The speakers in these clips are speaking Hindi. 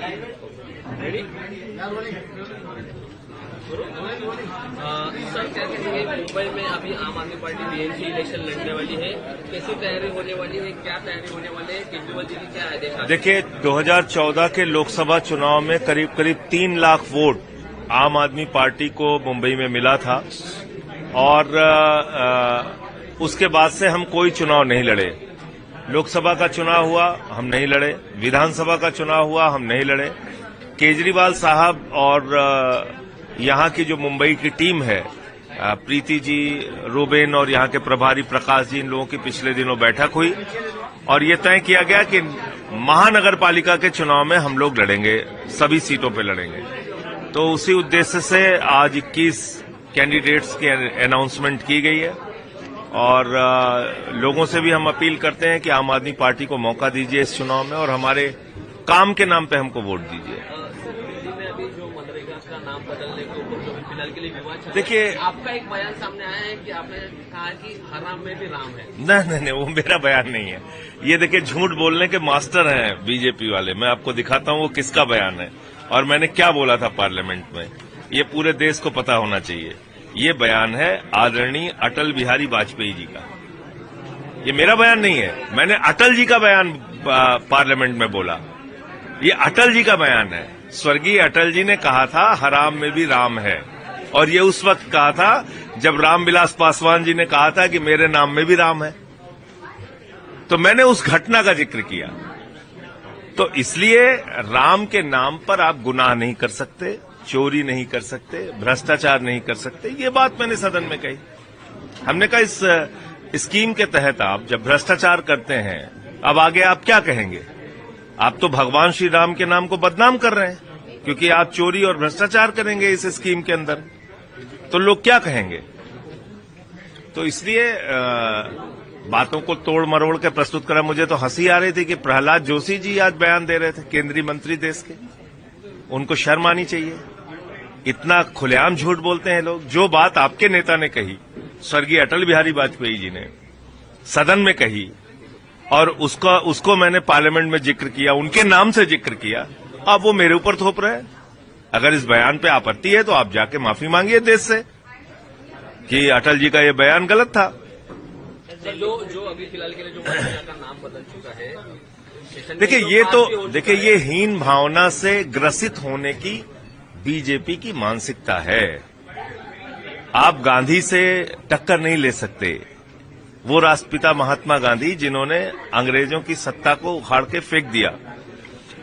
सर क्या कहेंगे, मुंबई में अभी आम आदमी पार्टी बीएमसी इलेक्शन लड़ने वाली है, कैसी तैयारी होने वाली है, क्या तैयारी होने वाली है, केजरीवाल जी की क्या है? देखिए, 2014 के लोकसभा चुनाव में करीब करीब 3 लाख वोट आम आदमी पार्टी को मुंबई में मिला था और उसके बाद से हम कोई चुनाव नहीं लड़े। लोकसभा का चुनाव हुआ, हम नहीं लड़े। विधानसभा का चुनाव हुआ, हम नहीं लड़े। केजरीवाल साहब और यहाँ की जो मुंबई की टीम है, प्रीति जी, रूबेन और यहाँ के प्रभारी प्रकाश जी, इन लोगों की पिछले दिनों बैठक हुई और ये तय किया गया कि महानगर पालिका के चुनाव में हम लोग लड़ेंगे, सभी सीटों पे लड़ेंगे। तो उसी उद्देश्य से आज 21 कैंडिडेट्स की अनाउंसमेंट की गई है और लोगों से भी हम अपील करते हैं कि आम आदमी पार्टी को मौका दीजिए इस चुनाव में और हमारे काम के नाम पे हमको वोट दीजिए। नाम बदलने के ऊपर जो फिलहाल के लिए विवाद, देखिए, आपका एक बयान सामने आया है कि आपने कहा कि हराम में भी राम है। नहीं, वो मेरा बयान नहीं है। ये देखिए, झूठ बोलने के मास्टर हैं बीजेपी वाले। मैं आपको दिखाता हूँ वो किसका बयान है और मैंने क्या बोला था पार्लियामेंट में। ये पूरे देश को पता होना चाहिए। ये बयान है आदरणीय अटल बिहारी वाजपेयी जी का। ये मेरा बयान नहीं है। मैंने अटल जी का बयान पार्लियामेंट में बोला। ये अटल जी का बयान है। स्वर्गीय अटल जी ने कहा था हराम में भी राम है, और ये उस वक्त कहा था जब रामविलास पासवान जी ने कहा था कि मेरे नाम में भी राम है। तो मैंने उस घटना का जिक्र किया। तो इसलिए राम के नाम पर आप गुनाह नहीं कर सकते, चोरी नहीं कर सकते, भ्रष्टाचार नहीं कर सकते। ये बात मैंने सदन में कही। हमने कहा इस स्कीम के तहत आप जब भ्रष्टाचार करते हैं, अब आगे आप क्या कहेंगे? आप तो भगवान श्री राम के नाम को बदनाम कर रहे हैं, क्योंकि आप चोरी और भ्रष्टाचार करेंगे इस स्कीम के अंदर, तो लोग क्या कहेंगे? तो इसलिए बातों को तोड़ मरोड़ के प्रस्तुत करा। मुझे तो हंसी आ रही थी कि प्रहलाद जोशी जी आज बयान दे रहे थे, केंद्रीय मंत्री देश के। उनको शर्म आनी चाहिए। इतना खुलेआम झूठ बोलते हैं लोग। जो बात आपके नेता ने कही, स्वर्गीय अटल बिहारी वाजपेयी जी ने सदन में कही और उसको मैंने पार्लियामेंट में जिक्र किया, उनके नाम से जिक्र किया, अब वो मेरे ऊपर थोप रहे हैं। अगर इस बयान पे आपत्ति है तो आप जाके माफी मांगिए देश से कि अटल जी का ये बयान गलत था। जो अभी फिलहाल के लिए जो का नाम बदल चुका है, देखिए ये हीन भावना से ग्रसित होने की बीजेपी की मानसिकता है। आप गांधी से टक्कर नहीं ले सकते। वो राष्ट्रपिता महात्मा गांधी जिन्होंने अंग्रेजों की सत्ता को उखाड़ के फेंक दिया,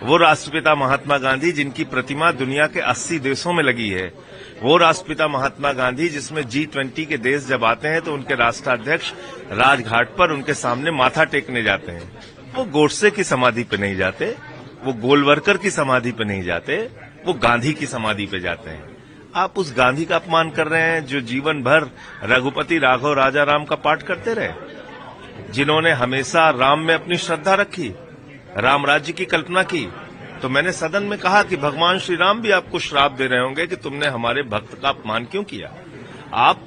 वो राष्ट्रपिता महात्मा गांधी जिनकी प्रतिमा दुनिया के 80 देशों में लगी है, वो राष्ट्रपिता महात्मा गांधी जिसमें G20 के देश जब आते हैं तो उनके राष्ट्राध्यक्ष राजघाट पर उनके सामने माथा टेकने जाते हैं। वो गोडसे की समाधि पे नहीं जाते, वो गोलवरकर की समाधि पे नहीं जाते, वो गांधी की समाधि पे जाते हैं। आप उस गांधी का अपमान कर रहे हैं जो जीवन भर रघुपति राघव राजा राम का पाठ करते रहे, जिन्होंने हमेशा राम में अपनी श्रद्धा रखी, राम राज्य की कल्पना की। तो मैंने सदन में कहा कि भगवान श्री राम भी आपको श्राप दे रहे होंगे कि तुमने हमारे भक्त का अपमान क्यों किया। आप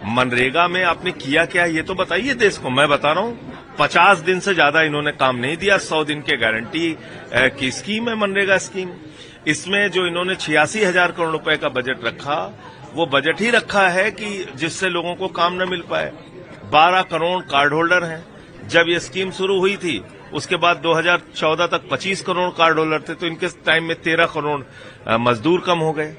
मनरेगा में आपने किया क्या, ये तो बताइए देश को। मैं बता रहा हूं 50 दिन से ज्यादा इन्होंने काम नहीं दिया। 100 दिन के गारंटी की स्कीम है मनरेगा स्कीम। इसमें जो इन्होंने 86,000 करोड़ रुपए का बजट रखा, वो बजट ही रखा है कि जिससे लोगों को काम न मिल पाए। 12 करोड़ कार्ड होल्डर हैं। जब ये स्कीम शुरू हुई थी उसके बाद 2014 तक 25 करोड़ कार्ड होल्डर थे, तो इनके टाइम में 13 करोड़ मजदूर कम हो गए।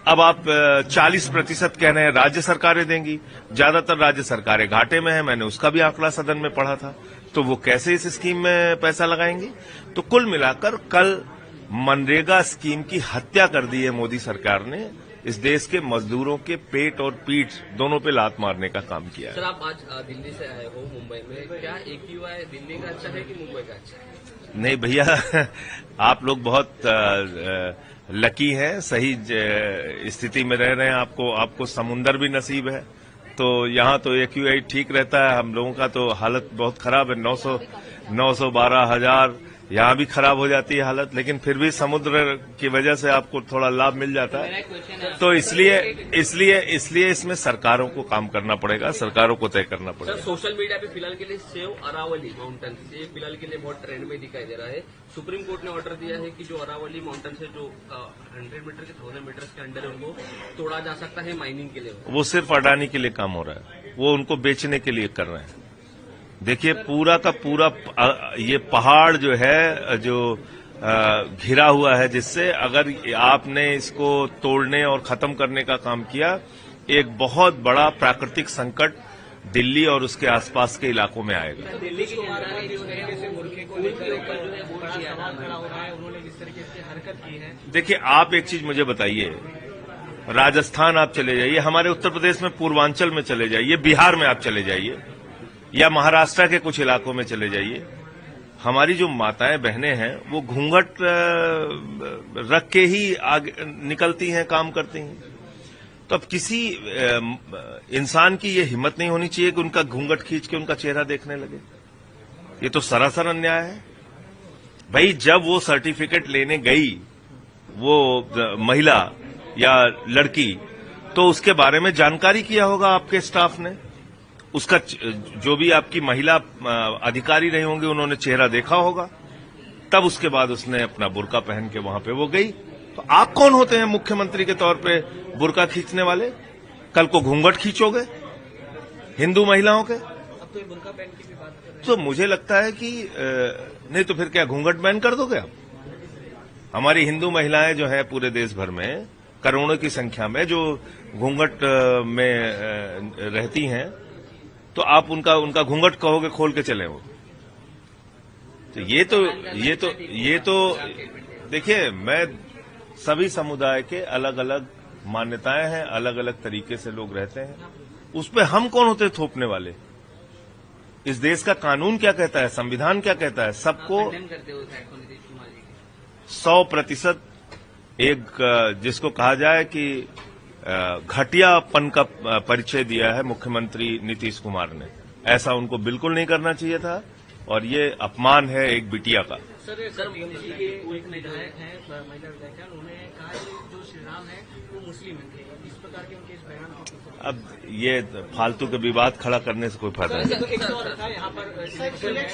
अब आप 40% कह रहे हैं राज्य सरकारें देंगी। ज्यादातर राज्य सरकारें घाटे में हैं। मैंने उसका भी आंकड़ा सदन में पढ़ा था। तो वो कैसे इस स्कीम में पैसा लगाएंगे? तो कुल मिलाकर कल मनरेगा स्कीम की हत्या कर दी है मोदी सरकार ने। इस देश के मजदूरों के पेट और पीठ दोनों पे लात मारने का काम किया है। सर, आप आज दिल्ली से आए हो मुंबई में, क्या AQI दिल्ली का अच्छा है कि मुंबई का अच्छा है? नहीं भैया, आप लोग बहुत लकी हैं, सही स्थिति में रह रहे हैं। आपको समुंदर भी नसीब है, तो यहाँ तो AQI ठीक रहता है। हम लोगों का तो हालत बहुत खराब है। 912,000 यहाँ भी खराब हो जाती है हालत, लेकिन फिर भी समुद्र की वजह से आपको थोड़ा लाभ मिल जाता है। तो इसलिए इसमें सरकारों को काम करना पड़ेगा, सरकारों को तय करना पड़ेगा। सर, सोशल मीडिया पे फिलहाल के लिए सेव अरावली माउंटेन ये फिलहाल के लिए बहुत ट्रेंड में दिखाई दे रहा है। सुप्रीम कोर्ट ने ऑर्डर दिया है कि जो अरावली माउंटेन से जो 100 मीटर के 1000 मीटर के अंडर है उनको तोड़ा जा सकता है माइनिंग के लिए। वो सिर्फ अडानी के लिए काम हो रहा है, वो उनको बेचने के लिए कर रहे हैं। देखिए पूरा का पूरा ये पहाड़ जो है जो घिरा हुआ है, जिससे अगर आपने इसको तोड़ने और खत्म करने का काम किया, एक बहुत बड़ा प्राकृतिक संकट दिल्ली और उसके आसपास के इलाकों में आएगा। दिल्ली की जनता ने जिस तरीके से मुर्खे को लेकर खड़ा हो रहा है, उन्होंने जिस तरीके से हरकत की है। देखिए आप एक चीज मुझे बताइए, राजस्थान आप चले जाइए, हमारे उत्तर प्रदेश में पूर्वांचल में चले जाइए, बिहार में आप चले जाइए, या महाराष्ट्र के कुछ इलाकों में चले जाइए, हमारी जो माताएं बहनें हैं वो घूंघट रख के ही आगे निकलती हैं, काम करती हैं। तो अब किसी इंसान की ये हिम्मत नहीं होनी चाहिए कि उनका घूंघट खींच के उनका चेहरा देखने लगे। ये तो सरासर अन्याय है। भाई जब वो सर्टिफिकेट लेने गई वो महिला या लड़की, तो उसके बारे में जानकारी किया होगा आपके स्टाफ ने, उसका जो भी आपकी महिला अधिकारी रही होंगी उन्होंने चेहरा देखा होगा, तब उसके बाद उसने अपना बुर्का पहन के वहां पे वो गई। तो आप कौन होते हैं मुख्यमंत्री के तौर पे बुर्का खींचने वाले? कल को घूंघट खींचोगे हिंदू महिलाओं के? अब तो ये बुर्का पहन की भी बात कर रहे हैं। तो मुझे लगता है कि नहीं तो फिर क्या घूंघट बैन कर दोगे आप? हमारी हिंदू महिलाएं जो है पूरे देश भर में करोड़ों की संख्या में जो घूंघट में रहती हैं, तो आप उनका घूंघट कहोगे खोल के चले वो? तो ये तो देखिए, मैं सभी समुदाय के अलग अलग मान्यताएं हैं, अलग अलग तरीके से लोग रहते हैं, उस पे हम कौन होते थोपने वाले? इस देश का कानून क्या कहता है, संविधान क्या कहता है? सबको 100% एक जिसको कहा जाए कि घटियापन का परिचय दिया है मुख्यमंत्री नीतीश कुमार ने। ऐसा उनको बिल्कुल नहीं करना चाहिए था और ये अपमान है एक बिटिया का। सर एक विधायक है, महिला विधायक है, उन्होंने कहा कि जो श्री राम है वो मुस्लिम है। इस प्रकार के उनके इस बयान को अब ये फालतू के विवाद खड़ा करने से कोई फायदा नहीं। एक और था यहाँ पर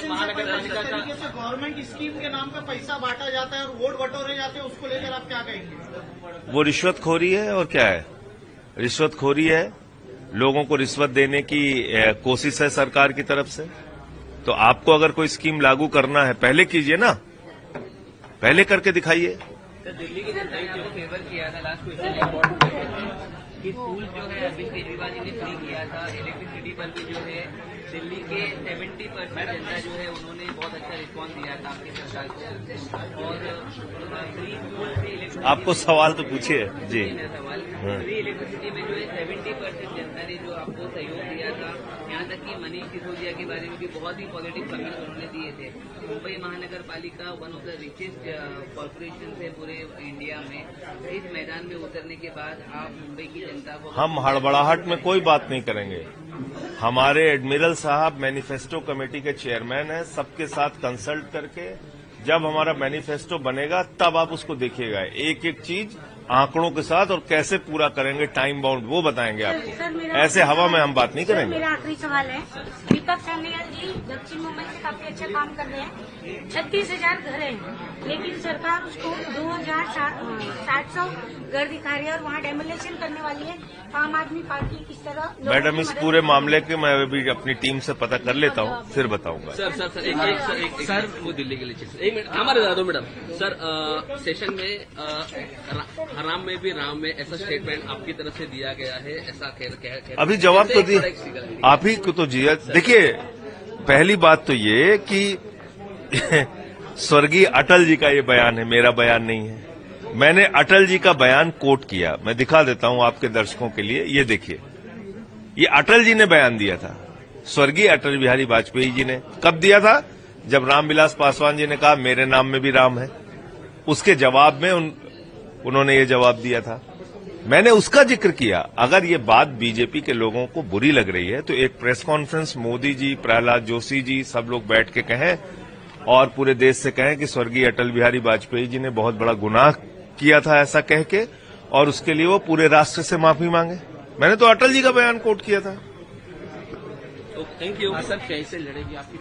महानगर पालिका तरीके से गवर्नमेंट स्कीम के नाम पर पैसा बांटा जाता है और वोट बटोरे जाते हैं, उसको लेकर आप क्या कहेंगे? वो रिश्वतखोरी है और क्या है? रिश्वतखोरी है, लोगों को रिश्वत देने की कोशिश है सरकार की तरफ से। तो आपको अगर कोई स्कीम लागू करना है पहले कीजिए ना, पहले करके दिखाइए। तो दिल्ली की जनता ने जो फेवर किया था लास्ट क्वेश्चन कि स्कूल जो है अरविंद केजरीवाल जी ने फ्री किया था, इलेक्ट्रिसिटी पर भी जो है दिल्ली के 70% जनता जो है उन्होंने बहुत अच्छा रिस्पॉन्स दिया था आपकी सरकार को। और फ्री स्कूल फ्री इलेक्ट्रिसिटी, आपको सवाल तो पूछिए जी। सवाल फ्री इलेक्ट्रिसिटी में जो है 70% जनता ने जो आपको सहयोग दिया था, यहाँ तक कि मनीष सिसोदिया के बारे में भी बहुत ही पॉजिटिव कमेंट्स उन्होंने दिए थे। मुंबई महानगर पालिका one of the richest corporation है पूरे इंडिया में। इस मैदान में उतरने के बाद आप मुंबई की जनता को, हम हड़बड़ाहट में कोई बात नहीं करेंगे। हमारे एडमिरल साहब मैनिफेस्टो कमेटी के चेयरमैन हैं, सबके साथ कंसल्ट करके जब हमारा मैनिफेस्टो बनेगा तब आप उसको देखिएगा, एक एक चीज आंकड़ों के साथ, और कैसे पूरा करेंगे टाइम बाउंड वो बताएंगे आपको। ऐसे हवा में हम बात नहीं करेंगे। मेरा आखिरी सवाल है, दीपक सान्याल जी दक्षिण मुंबई से काफी अच्छा काम कर रहे हैं। 36,000 घर हैं, लेकिन सरकार उसको 2,700 घर दिखा रही है और वहाँ डेमोलेशन करने वाली है। आम आदमी पार्टी किस तरह? मैडम इस पूरे मामले के मैं भी अपनी टीम से पता कर लेता हूँ, फिर बताऊंगा। सर वो दिल्ली के लिए एक मिनट हमारे दादो मैडम। सर सेशन में हराम में भी राम में ऐसा स्टेटमेंट आपकी तरफ से दिया गया है, ऐसा कह अभी जवाब तो दिया आप ही को तो जिया। देखिए पहली बात तो ये कि स्वर्गीय अटल जी का ये बयान है, मेरा बयान नहीं है। मैंने अटल जी का बयान कोट किया, मैं दिखा देता हूं आपके दर्शकों के लिए। ये देखिए, ये अटल जी ने बयान दिया था, स्वर्गीय अटल बिहारी वाजपेयी जी ने। कब दिया था? जब रामविलास पासवान जी ने कहा मेरे नाम में भी राम है, उसके जवाब में उन्होंने ये जवाब दिया था। मैंने उसका जिक्र किया। अगर ये बात बीजेपी के लोगों को बुरी लग रही है तो एक प्रेस कॉन्फ्रेंस मोदी जी, प्रहलाद जोशी जी सब लोग बैठ के कहें और पूरे देश से कहें कि स्वर्गीय अटल बिहारी वाजपेयी जी ने बहुत बड़ा गुनाह किया था ऐसा कह के, और उसके लिए वो पूरे राष्ट्र से माफी मांगे। मैंने तो अटल जी का बयान कोट किया था। Thank you sir. कैसे लड़ेगी आपकी